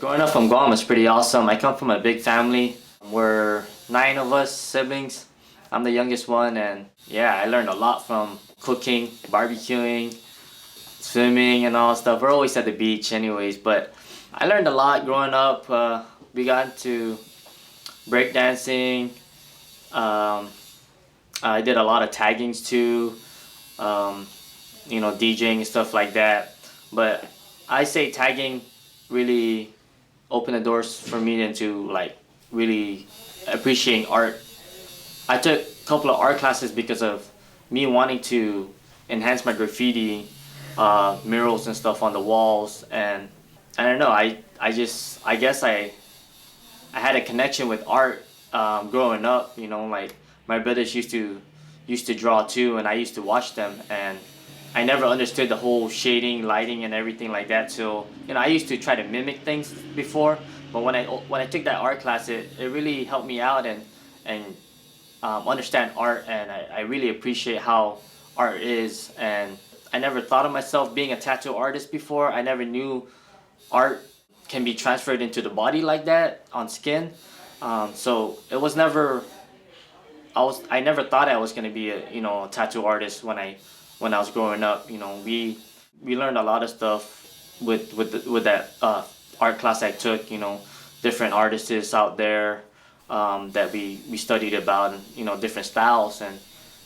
Growing up from Guam was pretty awesome. I come from a big family. We're 9 of us siblings. I'm the youngest one, and yeah, I learned a lot from cooking, barbecuing, swimming, and all stuff. We're always at the beach, anyways, but I learned a lot growing up. We got into breakdancing. Um, I did a lot of taggings too, um, DJing and stuff like that. But I say tagging really opened the doors for me into like really appreciating art. I took a couple of art classes because of me wanting to enhance my graffiti, murals and stuff on the walls, and I don't know. I guess I had a connection with art growing up. Like my brothers used to draw too, and I used to watch them, and I never understood the whole shading, lighting, and everything like that. So I used to try to mimic things before, but when I took that art class, it really helped me out and understand art, and I really appreciate how art is. And I never thought of myself being a tattoo artist before. I never knew art can be transferred into the body like that on skin. So it was never I never thought I was gonna be a tattoo artist when I was growing up. We learned a lot of stuff with that art class I took. Different artists out there that we studied about, and different styles, and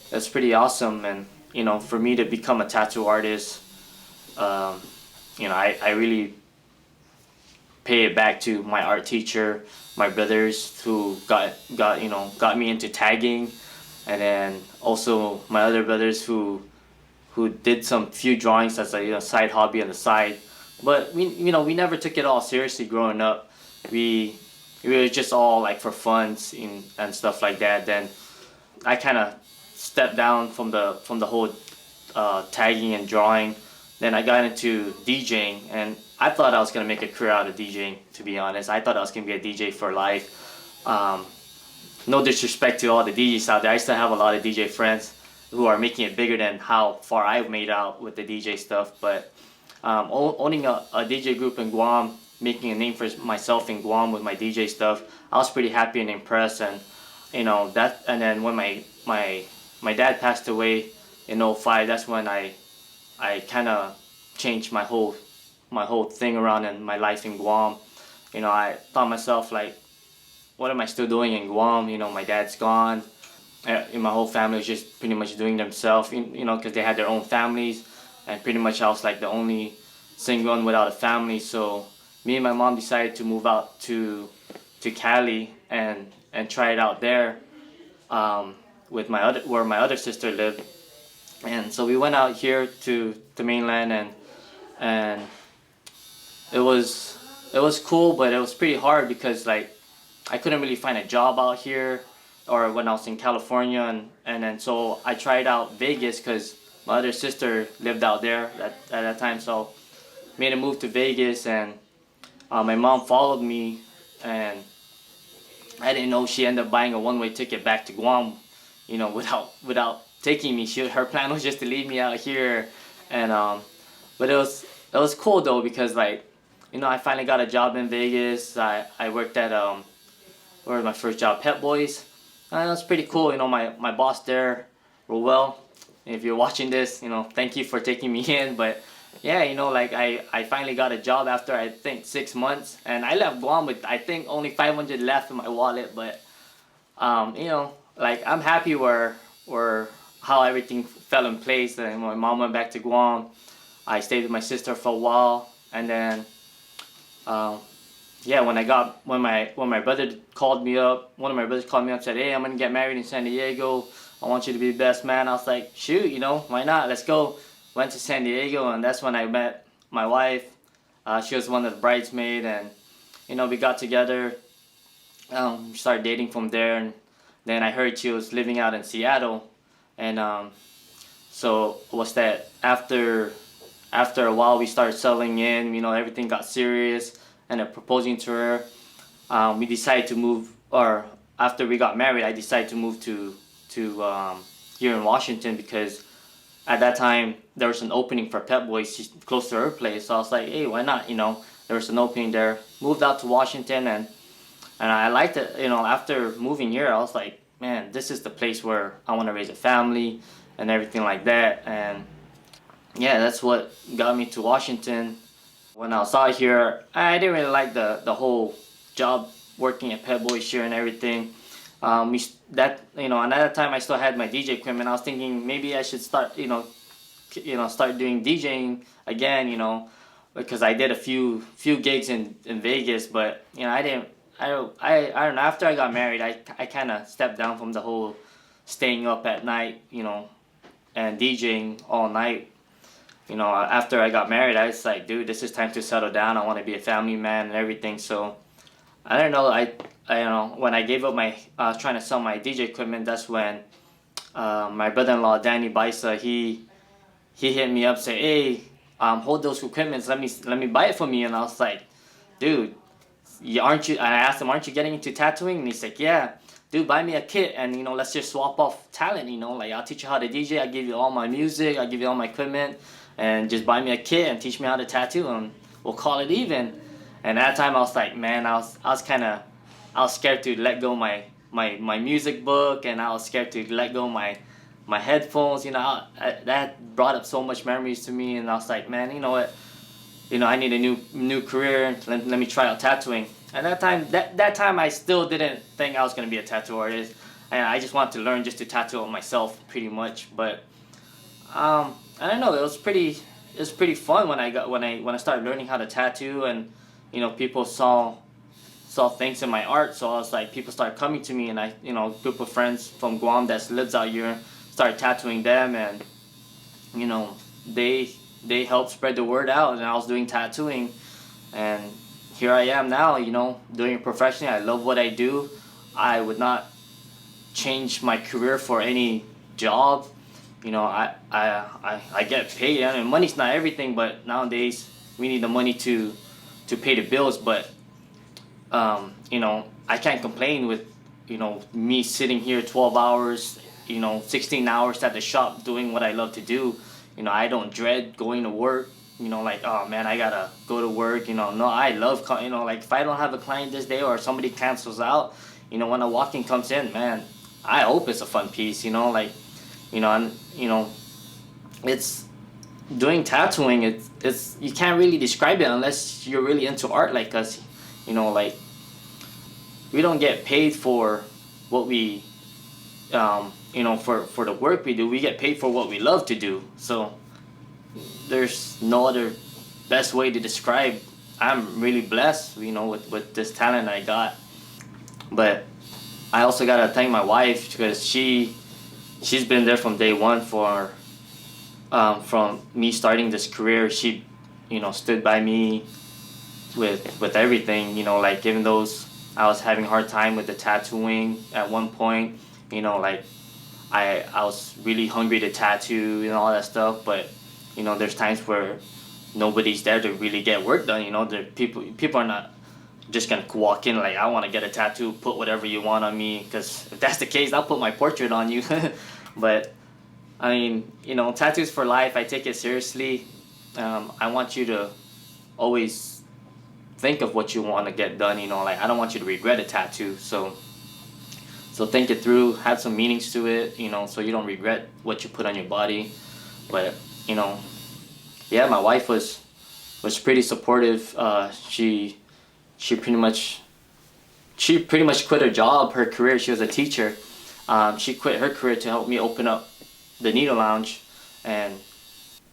that's pretty awesome. And for me to become a tattoo artist, um, I really pay it back to my art teacher, my brothers who got me into tagging, and then also my other brothers who did some few drawings as a side hobby on the side. But we never took it all seriously growing up. We we were just all like for funs and stuff like that. Then I kind of stepped down from the whole tagging and drawing. Then I got into DJing, and I thought I was gonna make a career out of DJing. To be honest, I thought I was gonna be a DJ for life. Um, no disrespect to all the DJs out there. I still have a lot of DJ friends who are making it bigger than how far I've made out with the DJ stuff. But owning a DJ group in Guam, making a name for myself in Guam with my DJ stuff, I was pretty happy and impressed. And that. And then when my dad passed away in '05, that's when I kind of changed my whole thing around in my life in Guam. I thought myself like, what am I still doing in Guam? My dad's gone. And my whole family was just pretty much doing themselves, because they had their own families, and pretty much I was like the only single one without a family. So me and my mom decided to move out to Cali and try it out there, with where my other sister lived. And so we went out here to the mainland, and it was cool, but it was pretty hard because like I couldn't really find a job out here or when I was in California, and then so I tried out Vegas because my other sister lived out there at that time. So made a move to Vegas, and my mom followed me, and I didn't know she ended up buying a one-way ticket back to Guam, without taking me. Her plan was just to leave me out here, and but it was cool though because like I finally got a job in Vegas. I worked at where was my first job? Pet Boys. It was pretty cool. My boss there, Roel. If you're watching this, thank you for taking me in. But yeah, like I finally got a job after I think 6 months, and I left Guam with I think only 500 left in my wallet. But like I'm happy where how everything fell in place. And my mom went back to Guam. I stayed with my sister for a while, and then um, yeah, when my brother called me up, one of my brothers called me up and said, "Hey, I'm gonna get married in San Diego. I want you to be the best man." I was like, "Shoot, why not? Let's go." Went to San Diego, and that's when I met my wife. She was one of the bridesmaids, and we got together. Started dating from there, and then I heard she was living out in Seattle, and so was that after a while we started settling in. Everything got serious, and proposing to her. We decided to move, or after we got married, I decided to move to here in Washington because at that time there was an opening for Pep Boys close to her place. So I was like, hey, why not? There was an opening there. Moved out to Washington, and I liked it. You know, after moving here, I was like, man, this is the place where I want to raise a family and everything like that. And yeah, that's what got me to Washington. When I was out here, I didn't really like the whole job working at Pet Boys here and everything. That you know, another time I still had my DJ equipment. I was thinking maybe I should start, start doing DJing again. You know, because I did a few gigs in Vegas, but you know, I didn't. I don't know. After I got married, I kind of stepped down from the whole staying up at night, and DJing all night. You know, after I got married, I was like, dude, this is time to settle down. I want to be a family man and everything. So I don't know. I you know, when I gave up my trying to sell my DJ equipment, that's when my brother-in-law Danny Baisa, he hit me up, say, hey, hold those equipments. Let me buy it from you. And I was like, dude, aren't you? I asked him, aren't you getting into tattooing? And he's like, yeah. Dude, buy me a kit and let's just swap off talent. Like I'll teach you how to DJ. I'll give you all my music. I'll give you all my equipment, and just buy me a kit and teach me how to tattoo, and we'll call it even. And at that time I was like, man, I was scared to let go my music book, and I was scared to let go my headphones. That brought up so much memories to me, and I was like, man, you know what? I need a new career. Let me try out tattooing. And that time I still didn't think I was gonna be a tattoo artist, and I just wanted to learn just to tattoo it myself, pretty much. But I don't know. It was pretty fun when I started learning how to tattoo, and people saw things in my art. So I was like, people started coming to me, and a group of friends from Guam that lives out here started tattooing them, and they helped spread the word out, and I was doing tattooing, and here I am now, doing it professionally. I love what I do. I would not change my career for any job. I get paid. I mean, money's not everything, but nowadays we need the money to pay the bills. But I can't complain with me sitting here 12 hours, 16 hours at the shop doing what I love to do. I don't dread going to work. Like, oh man, I gotta go to work. No, I love, like if I don't have a client this day or somebody cancels out, when a walk-in comes in, man, I hope it's a fun piece. And it's doing tattooing. It's you can't really describe it unless you're really into art like us. Like we don't get paid for what we, for the work we do. We get paid for what we love to do. So there's no other best way to describe. I'm really blessed, with this talent I got. But I also gotta thank my wife, because she's been there from day one from me starting this career. She, stood by me with everything. Like even those I was having a hard time with the tattooing at one point. Like I was really hungry to tattoo and all that stuff, but there's times where nobody's there to really get work done. The people are not just gonna walk in like, I want to get a tattoo, put whatever you want on me, because if that's the case, I'll put my portrait on you. But I mean, tattoos for life. I take it seriously. I want you to always think of what you want to get done. Like I don't want you to regret a tattoo. So think it through, have some meanings to it, so you don't regret what you put on your body. But yeah, my wife was pretty supportive. She pretty much quit her job, her career. She was a teacher. She quit her career to help me open up the Needle Lounge, and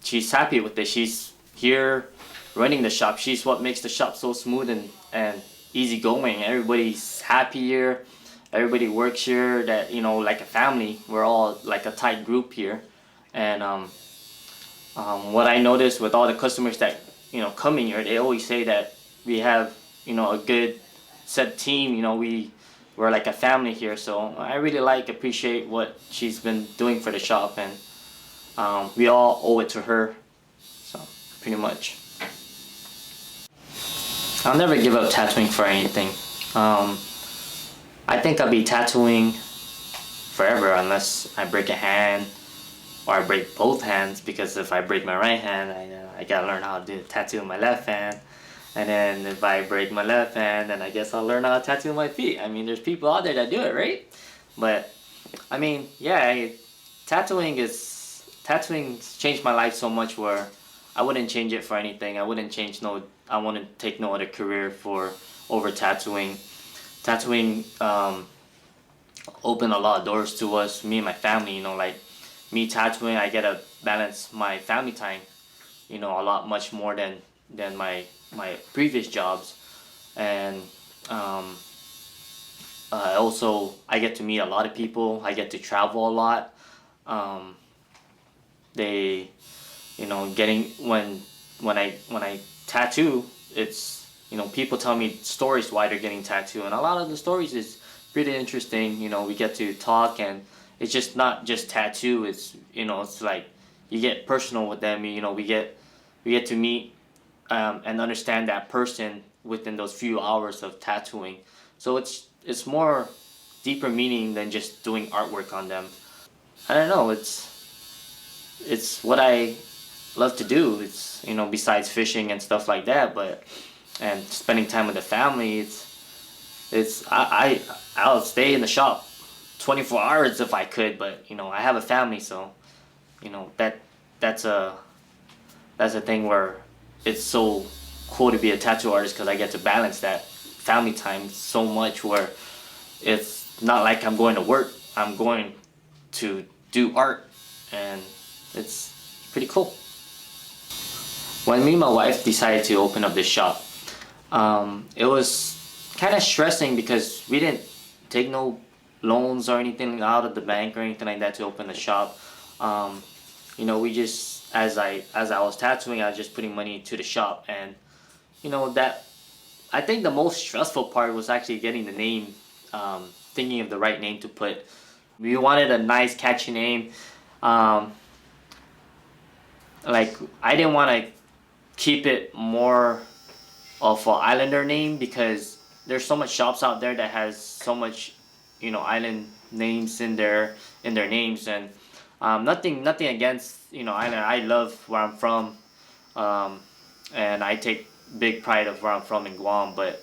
she's happy with it. She's here running the shop. She's what makes the shop so smooth and easygoing. Everybody's happy here. Everybody works here, that like a family. We're all like a tight group here. And what I noticed with all the customers that coming here, they always say that we have a good set team. We're like a family here. So I really appreciate what she's been doing for the shop, and we all owe it to her. So pretty much, I'll never give up tattooing for anything. I think I'll be tattooing forever unless I break a hand or I break both hands, because if I break my right hand, I gotta learn how to do a tattoo with my left hand. And then if I break my left hand, then I guess I'll learn how to tattoo my feet. I mean, there's people out there that do it, right? But I mean, yeah, tattooing's changed my life so much where I wouldn't change it for anything. I wouldn't change no. I wouldn't take no other career for over tattooing. Tattooing opened a lot of doors to us, me and my family. You know, like me tattooing, I get to balance my family time. You know, a lot much more than my previous jobs, and um, also I get to meet a lot of people. I get to travel a lot. Um, they, you know, getting when I tattoo, it's, you know, people tell me stories why they're getting tattooed, and a lot of the stories is pretty interesting. You know, we get to talk, and it's just not just tattoo. It's, you know, it's like you get personal with them. You know, we get to meet and understand that person within those few hours of tattooing. So it's more deeper meaning than just doing artwork on them. I don't know. It's what I love to do. It's, you know, besides fishing and stuff like that, but and spending time with the family. It's I'll stay in the shop 24 hours if I could, but you know I have a family, so you know that's a that's a thing where it's so cool to be a tattoo artist because I get to balance that family time so much where it's not like I'm going to work. I'm going to do art, and it's pretty cool. When me and my wife decided to open up this shop, it was kind of stressing because we didn't take no loans or anything out of the bank or anything like that to open the shop. Um, you know, we just as I was tattooing, I was just putting money to the shop, and you know that I think the most stressful part was actually getting the name, thinking of the right name to put. We wanted a nice, catchy name. Um, like I didn't want to keep it more of an islander name because there's so much shops out there that has so much, you know, island names in their names, and nothing against, you know, island. I love where I'm from, um, and I take big pride of where I'm from in Guam, but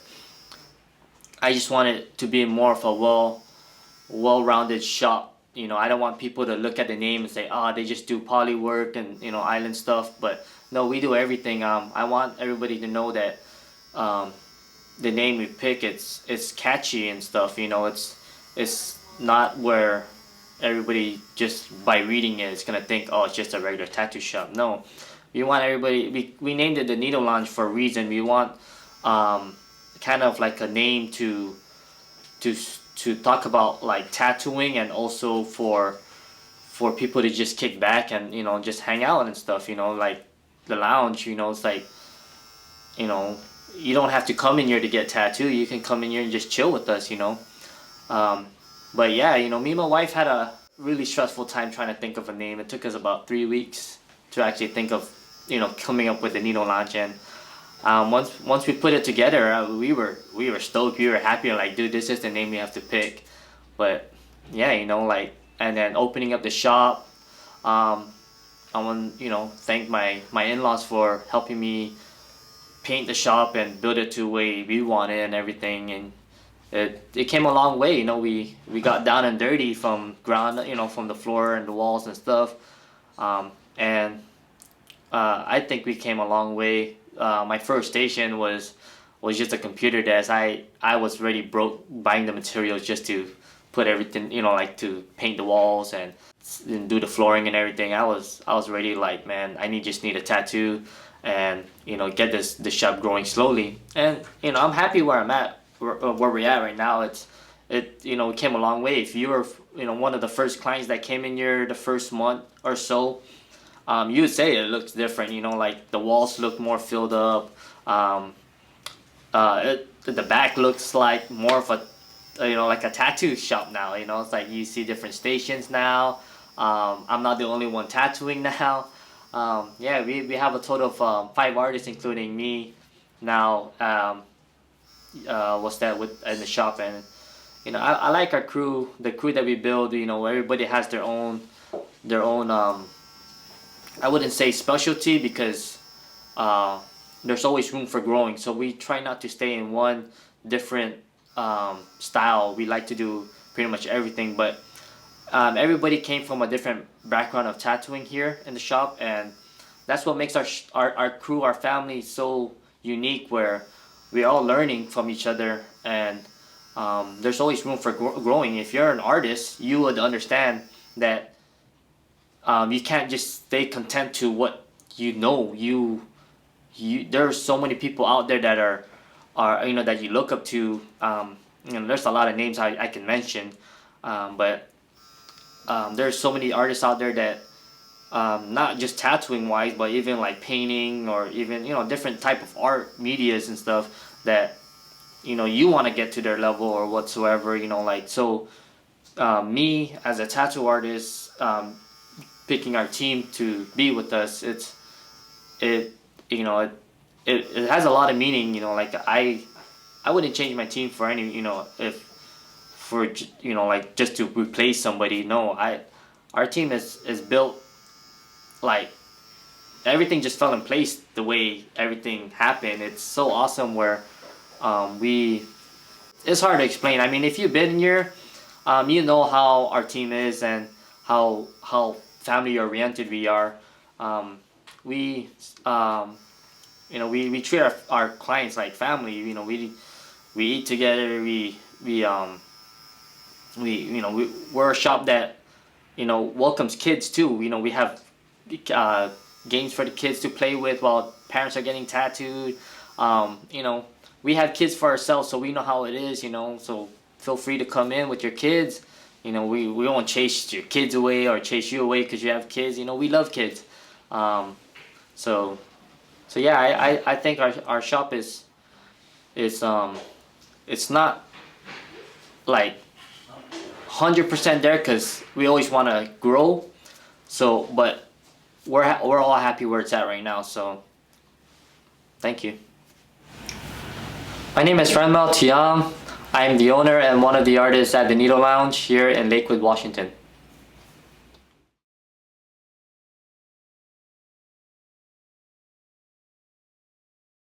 I just want it to be more of a well-rounded shop. You know, I don't want people to look at the name and say, "Oh, they just do poly work and, you know, island stuff." But no, we do everything. I want everybody to know that um, the name we pick, it's catchy and stuff. You know, it's not where everybody just by reading it is gonna think, "Oh, it's just a regular tattoo shop." No, we want everybody. We named it the Needle Lounge for a reason. We want um, kind of like a name to to talk about like tattooing, and also for people to just kick back and, you know, just hang out and stuff, you know, like the lounge, you know, it's like, you know, you don't have to come in here to get tattooed. You can come in here and just chill with us, you know. um, but yeah, you know, me and my wife had a really stressful time trying to think of a name. It took us about 3 weeks to actually think of, you know, coming up with the Needle Lounge. And once we put it together, we were stoked. We were happy. Like, dude, this is the name we have to pick. But yeah, you know, like, and then opening up the shop. Um, I want, you know, thank my in-laws for helping me paint the shop and build it to the way we want it and everything. And it came a long way. You know, we got down and dirty from ground, you know, from the floor and the walls and stuff. And I think we came a long way. My first station was just a computer desk. I was already broke buying the materials just to put everything, you know, like to paint the walls and do the flooring and everything. I was ready, like, man, just need a tattoo, and, you know, get the shop growing slowly. And, you know, I'm happy where I'm at, where we're at right now. It, you know, came a long way. If you were, you know, one of the first clients that came in here the first month or so, you would say it looks different. You know, like the walls look more filled up. Um, the back looks like more of a, you know, like a tattoo shop now. You know, it's like you see different stations now. I'm not the only one tattooing now. Yeah, we have a total of 5 artists, including me. Now, what's that with in the shop? And you know, I like our crew, the crew that we build. You know, everybody has their own. I wouldn't say specialty because uh, there's always room for growing. So we try not to stay in one different style. We like to do pretty much everything, but everybody came from a different background of tattooing here in the shop, and that's what makes our crew, our family so unique, where we're all learning from each other, and there's always room for growing. If you're an artist, you would understand that you can't just stay content to what you know. There are so many people out there that are that you look up to. There's a lot of names I can mention, but there's so many artists out there that not just tattooing wise, but even like painting, or even different type of art medias and stuff, that you want to get to their level or whatsoever. Like, so me as a tattoo artist, picking our team to be with us, it you know it, it has a lot of meaning. Like, I wouldn't change my team for any, if for like just to replace somebody. No, our team is built, like, everything just fell in place the way everything happened. It's so awesome, where we it's hard to explain. I mean, if you've been here, you know how our team is, and how family oriented we are. We we treat our clients like family. We eat together. We're a shop that welcomes kids too. We have games for the kids to play with while parents are getting tattooed. We have kids for ourselves, so we know how it is. So feel free to come in with your kids. We won't chase your kids away or chase you away because you have kids. We love kids. So yeah, I think our shop is it's not like 100% there, because we always want to grow. So, but we're all happy where it's at right now. So, thank you. My name is Renmel Tiong. I am the owner and one of the artists at the Needle Lounge here in Lakewood, Washington.